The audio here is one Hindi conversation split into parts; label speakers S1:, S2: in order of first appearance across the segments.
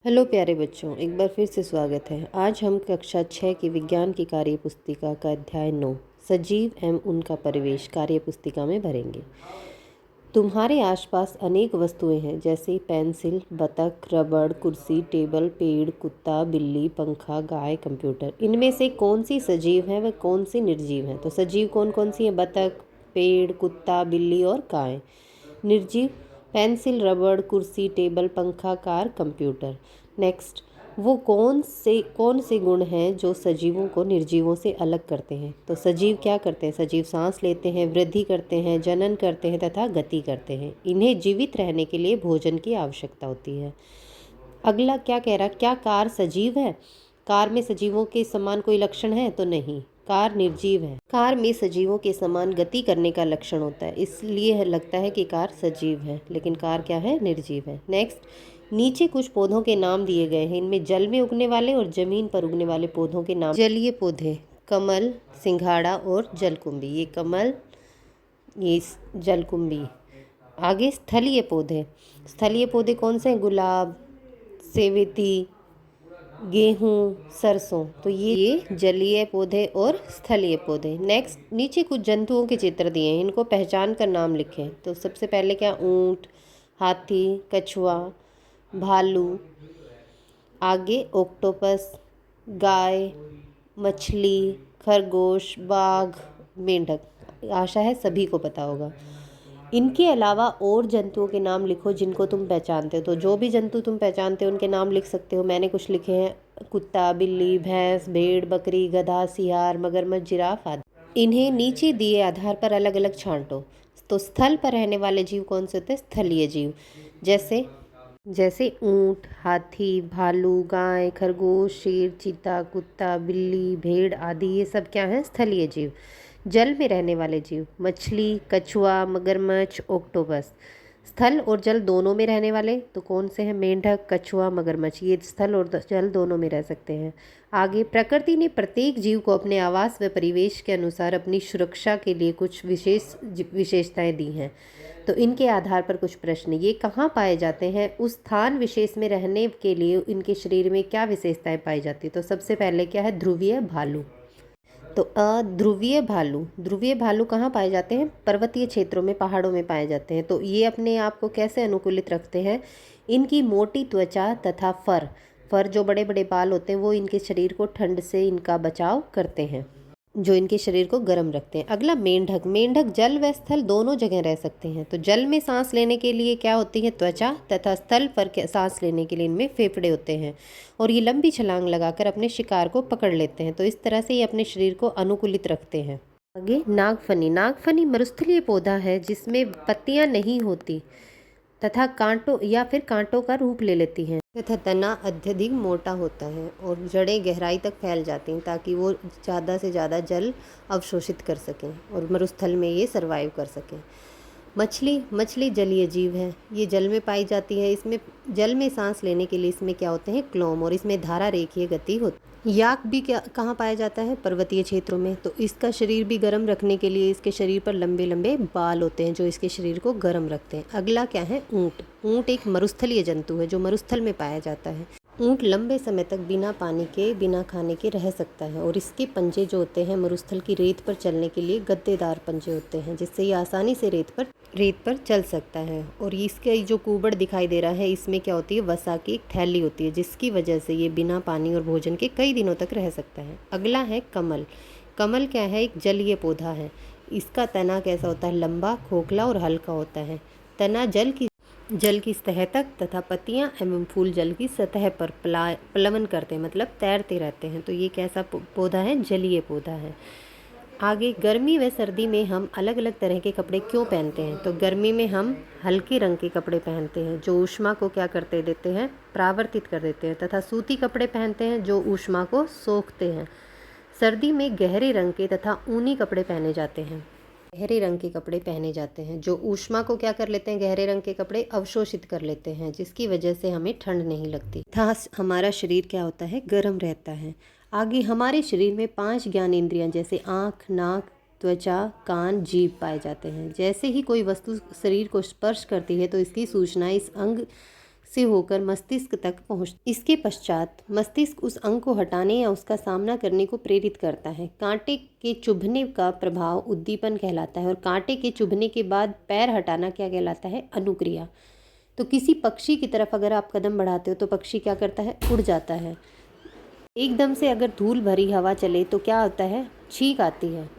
S1: हेलो प्यारे बच्चों, एक बार फिर से स्वागत है। आज हम कक्षा 6 की विज्ञान की कार्य पुस्तिका का अध्याय 9 सजीव एवं उनका परिवेश कार्य पुस्तिका में भरेंगे। तुम्हारे आसपास अनेक वस्तुएं हैं, जैसे पेंसिल, बतख, रबड़, कुर्सी, टेबल, पेड़, कुत्ता, बिल्ली, पंखा, गाय, कंप्यूटर। इनमें से कौन सी सजीव है व कौन सी निर्जीव है? तो सजीव कौन कौन सी है? बतख, पेड़, कुत्ता, बिल्ली और गाय। निर्जीव पेंसिल, रबड़, कुर्सी, टेबल, पंखा, कार, कंप्यूटर। नेक्स्ट, वो कौन से गुण हैं जो सजीवों को निर्जीवों से अलग करते हैं? तो सजीव क्या करते हैं? सजीव सांस लेते हैं, वृद्धि करते हैं, जनन करते हैं तथा गति करते हैं। इन्हें जीवित रहने के लिए भोजन की आवश्यकता होती है। अगला क्या कह रहा, क्या कार सजीव है? कार में सजीवों के समान कोई लक्षण है? तो नहीं, कार निर्जीव है। कार में सजीवों के समान गति करने का लक्षण होता है, इसलिए लगता है कि कार सजीव है, लेकिन कार क्या है? निर्जीव है। नेक्स्ट, नीचे कुछ पौधों के नाम दिए गए हैं। इनमें जल में उगने वाले और जमीन पर उगने वाले पौधों के नाम। जलीय पौधे कमल, सिंघाड़ा और जलकुंभी। ये कमल, ये जलकुंभी। आगे स्थलीय पौधे। स्थलीय पौधे कौन से हैं? गुलाब, सेवती, गेहूँ, सरसों। तो ये जलीय पौधे और स्थलीय पौधे। नेक्स्ट, नीचे कुछ जंतुओं के चित्र दिए हैं, इनको पहचान कर नाम लिखें। तो सबसे पहले क्या? ऊंट, हाथी, कछुआ, भालू। आगे ऑक्टोपस, गाय, मछली, खरगोश, बाघ, मेंढक। आशा है सभी को पता होगा। इनके अलावा और जंतुओं के नाम लिखो जिनको तुम पहचानते हो। तो जो भी जंतु तुम पहचानते हो उनके नाम लिख सकते हो। मैंने कुछ लिखे हैं: कुत्ता, बिल्ली, भैंस, भेड़, बकरी, गधा, सियार, मगरमच्छ, जिराफ आदि। इन्हें नीचे दिए आधार पर अलग अलग छांटो। तो स्थल पर रहने वाले जीव कौन से होते हैं? स्थलीय जीव। जैसे जैसे ऊंट, हाथी, भालू, गाय, खरगोश, शेर, चीता, कुत्ता, बिल्ली, भेड़ आदि, ये सब क्या हैं? स्थलीय जीव। जल में रहने वाले जीव: मछली, कछुआ, मगरमच्छ, ऑक्टोपस। स्थल और जल दोनों में रहने वाले तो कौन से हैं? मेंढक, कछुआ, मगरमच्छ। ये स्थल और जल दोनों में रह सकते हैं। आगे, प्रकृति ने प्रत्येक जीव को अपने आवास व परिवेश के अनुसार अपनी सुरक्षा के लिए कुछ विशेषताएं दी हैं। तो इनके आधार पर कुछ प्रश्न: ये कहाँ पाए जाते हैं? उस स्थान विशेष में रहने के लिए इनके शरीर में क्या विशेषताएं पाई जाती है? तो सबसे पहले क्या है? ध्रुवीय भालू। तो ध्रुवीय भालू, ध्रुवीय भालू कहाँ पाए जाते हैं? पर्वतीय क्षेत्रों में, पहाड़ों में पाए जाते हैं। तो ये अपने आप को कैसे अनुकूलित रखते हैं? इनकी मोटी त्वचा तथा फर फर जो बड़े बड़े बाल होते हैं वो इनके शरीर को ठंड से इनका बचाव करते हैं, जो इनके शरीर को गर्म रखते हैं। अगला, मेंढक। मेंढक जल व स्थल दोनों जगह रह सकते हैं। तो जल में सांस लेने के लिए क्या होती है? त्वचा, तथा स्थल पर सांस लेने के लिए इनमें फेफड़े होते हैं और ये लंबी छलांग लगाकर अपने शिकार को पकड़ लेते हैं। तो इस तरह से ये अपने शरीर को अनुकूलित रखते हैं। आगे, नागफनी। नागफनी मरुस्थलीय पौधा है जिसमें पत्तियां नहीं होती तथा कांटों या फिर कांटों का रूप ले लेती हैं तथा तना अत्यधिक मोटा होता है और जड़ें गहराई तक फैल जाती हैं ताकि वो ज़्यादा से ज़्यादा जल अवशोषित कर सकें और मरुस्थल में ये सर्वाइव कर सकें। मछली। मछली जलीय जीव है, ये जल में पाई जाती है। इसमें जल में सांस लेने के लिए इसमें क्या होते हैं? क्लोम, और इसमें धारा रेखीय गति होती है। याक भी क्या कहाँ पाया जाता है? पर्वतीय क्षेत्रों में। तो इसका शरीर भी गर्म रखने के लिए इसके शरीर पर लंबे लंबे बाल होते हैं जो इसके शरीर को गर्म रखते हैं। अगला क्या है? ऊंट। ऊंट एक मरुस्थलीय जंतु है जो मरुस्थल में पाया जाता है। ऊंट लंबे समय तक बिना पानी के, बिना खाने के रह सकता है और इसके पंजे जो होते हैं मरुस्थल की रेत पर चलने के लिए गद्देदार पंजे होते हैं, जिससे ये आसानी से रेत पर चल सकता है। और इसका जो कुबड़ दिखाई दे रहा है, इसमें क्या होती है? वसा की एक थैली होती है, जिसकी वजह से ये बिना पानी और भोजन के कई दिनों तक रह सकता है। अगला है कमल। कमल क्या है? एक जलीय पौधा है। इसका तना कैसा होता है? लंबा, खोखला और हल्का होता है। तना जल की सतह तक तथा पत्तियां एवं फूल जल की सतह पर प्लवन करते हैं, मतलब तैरते रहते हैं। तो ये कैसा पौधा है? जलीय पौधा है। आगे, गर्मी व सर्दी में हम अलग अलग तरह के कपड़े क्यों पहनते हैं? तो गर्मी में हम हल्के रंग के कपड़े पहनते हैं जो ऊष्मा को क्या करते देते हैं? परावर्तित कर देते हैं, तथा सूती कपड़े पहनते हैं जो ऊष्मा को सोखते हैं। सर्दी में गहरे रंग के तथा ऊनी कपड़े पहने जाते हैं। गहरे रंग के कपड़े पहने जाते हैं जो ऊष्मा को क्या कर लेते हैं? गहरे रंग के कपड़े अवशोषित कर लेते हैं, जिसकी वजह से हमें ठंड नहीं लगती तथा हमारा शरीर क्या होता है? गर्म रहता है। आगे, हमारे शरीर में 5 ज्ञानेंद्रियां जैसे आँख, नाक, त्वचा, कान, जीभ पाए जाते हैं। जैसे ही कोई वस्तु शरीर को स्पर्श करती है तो इसकी सूचना इस अंग से होकर मस्तिष्क तक पहुँच। इसके पश्चात मस्तिष्क उस अंग को हटाने या उसका सामना करने को प्रेरित करता है। कांटे के चुभने का प्रभाव उद्दीपन कहलाता है और कांटे के चुभने के बाद पैर हटाना क्या कहलाता है? अनुक्रिया। तो किसी पक्षी की तरफ अगर आप कदम बढ़ाते हो तो पक्षी क्या करता है? उड़ जाता है। एकदम से अगर धूल भरी हवा चले तो क्या होता है? छींक आती है।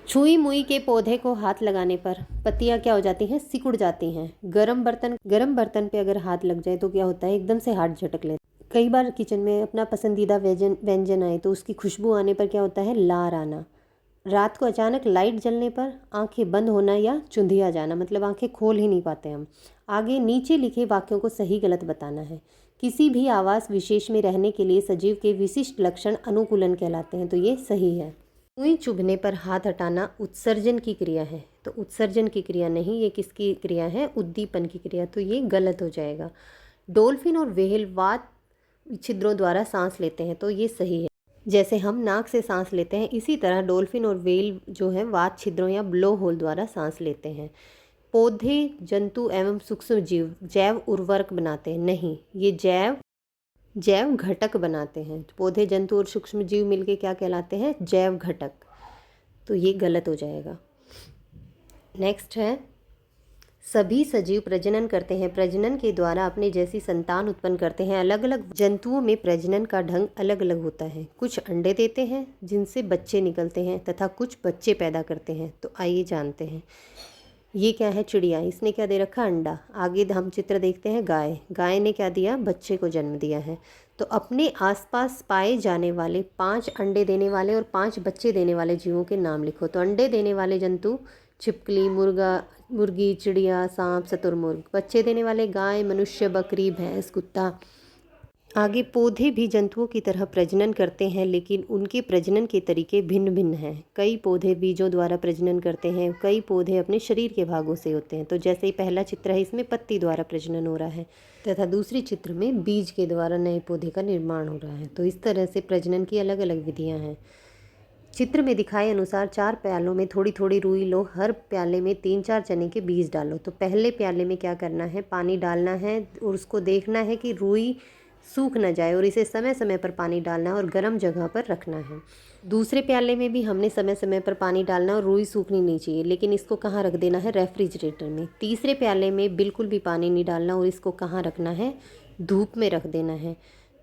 S1: छुई मुई के पौधे को हाथ लगाने पर पत्तियां क्या हो जाती हैं? सिकुड़ जाती हैं। गरम बर्तन पे अगर हाथ लग जाए तो क्या होता है? एकदम से हाथ झटक लेता है। कई बार किचन में अपना पसंदीदा व्यंजन आए तो उसकी खुशबू आने पर क्या होता है? लार आना। रात को अचानक लाइट जलने पर आंखें बंद होना या चुंधिया जाना, मतलब आंखें खोल ही नहीं पाते हम। आगे नीचे लिखे वाक्यों को सही गलत बताना है। किसी भी आवास विशेष में रहने के लिए सजीव के विशिष्ट लक्षण अनुकूलन कहलाते हैं, तो ये सही है। सुई चुभने पर हाथ हटाना उत्सर्जन की क्रिया है, तो उत्सर्जन की क्रिया नहीं, ये किसकी क्रिया है? उद्दीपन की क्रिया, तो ये गलत हो जाएगा। डॉल्फिन और व्हेल वात छिद्रों द्वारा सांस लेते हैं, तो ये सही है। जैसे हम नाक से सांस लेते हैं, इसी तरह डॉल्फिन और व्हेल जो है वात छिद्रों या ब्लो होल द्वारा सांस लेते हैं। पौधे, जंतु एवं सूक्ष्म जीव जैव उर्वरक बनाते हैं, नहीं, ये जैव घटक बनाते हैं। पौधे, जंतु और सूक्ष्म जीव मिलके क्या कहलाते हैं? जैव घटक, तो ये गलत हो जाएगा। नेक्स्ट है, सभी सजीव प्रजनन करते हैं। प्रजनन के द्वारा अपने जैसी संतान उत्पन्न करते हैं। अलग अलग जंतुओं में प्रजनन का ढंग अलग अलग होता है। कुछ अंडे देते हैं जिनसे बच्चे निकलते हैं तथा कुछ बच्चे पैदा करते हैं। तो आइए जानते हैं। ये क्या है? चिड़िया। इसने क्या दे रखा? अंडा। आगे हम चित्र देखते हैं, गाय ने क्या दिया? बच्चे को जन्म दिया है। तो अपने आसपास पाए जाने वाले 5 अंडे देने वाले और 5 बच्चे देने वाले जीवों के नाम लिखो। तो अंडे देने वाले जंतु छिपकली, मुर्गी, चिड़िया, सांप, शुतुरमुर्ग। बच्चे देने वाले गाय, मनुष्य, बकरी, भैंस, कुत्ता। आगे, पौधे भी जंतुओं की तरह प्रजनन करते हैं, लेकिन उनके प्रजनन के तरीके भिन्न भिन्न हैं। कई पौधे बीजों द्वारा प्रजनन करते हैं, कई पौधे अपने शरीर के भागों से होते हैं। तो जैसे ही पहला चित्र है, इसमें पत्ती द्वारा प्रजनन हो रहा है तथा दूसरी चित्र में बीज के द्वारा नए पौधे का निर्माण हो रहा है। तो इस तरह से प्रजनन की अलग अलग विधियाँ हैं। चित्र में दिखाए अनुसार 4 प्यालों में थोड़ी थोड़ी रुई लो। हर प्याले में 3-4 चने के बीज डालो। तो पहले प्याले में क्या करना है? पानी डालना है और उसको देखना है कि रुई सूख न जाए और इसे समय समय पर पानी डालना है और गर्म जगह पर रखना है। दूसरे प्याले में भी हमने समय समय पर पानी डालना और रुई सूखनी नहीं चाहिए, लेकिन इसको कहाँ रख देना है? रेफ्रिजरेटर में। तीसरे प्याले में बिल्कुल भी पानी नहीं डालना और इसको कहाँ रखना है? धूप में रख देना है।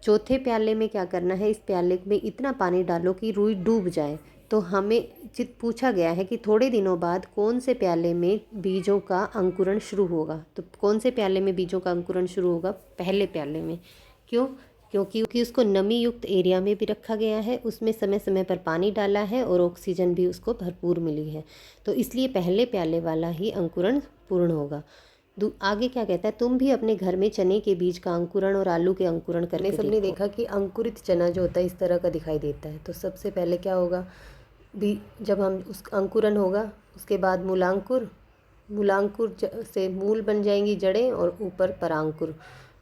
S1: चौथे प्याले में क्या करना है? इस प्याले में इतना पानी डालो कि रुई डूब जाए। तो हमें पूछा गया है कि थोड़े दिनों बाद कौन से प्याले में बीजों का अंकुरण शुरू होगा? तो कौन से प्याले में बीजों का अंकुरण शुरू होगा? पहले प्याले में। क्यों? क्योंकि उसको नमी युक्त एरिया में भी रखा गया है, उसमें समय समय पर पानी डाला है और ऑक्सीजन भी उसको भरपूर मिली है। तो इसलिए पहले प्याले वाला ही अंकुरण पूर्ण होगा। आगे क्या कहता है? तुम भी अपने घर में चने के बीज का अंकुरण और आलू के अंकुरण करके सबने देखा कि अंकुरित चना जो होता है इस तरह का दिखाई देता है। तो सबसे पहले क्या होगा? जब हम उस अंकुरण होगा, उसके बाद मूलांकुर से मूल बन जाएंगी जड़ें और ऊपर परांकुर,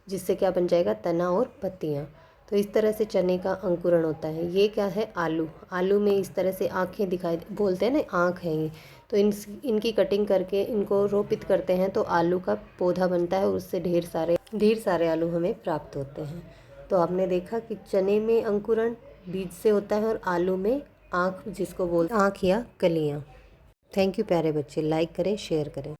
S1: जिससे क्या बन जाएगा? तना और पत्तियाँ। तो इस तरह से चने का अंकुरण होता है। ये क्या है? आलू में इस तरह से आँखें दिखाई, बोलते हैं ना, आँख है ये। तो इनकी कटिंग करके इनको रोपित करते हैं तो आलू का पौधा बनता है और उससे ढेर सारे आलू हमें प्राप्त होते हैं। तो आपने देखा कि चने में अंकुरण बीज से होता है और आलू में आँख, जिसको बोलते हैं आँख या कलियाँ। थैंक यू प्यारे बच्चे। लाइक करें, शेयर करें।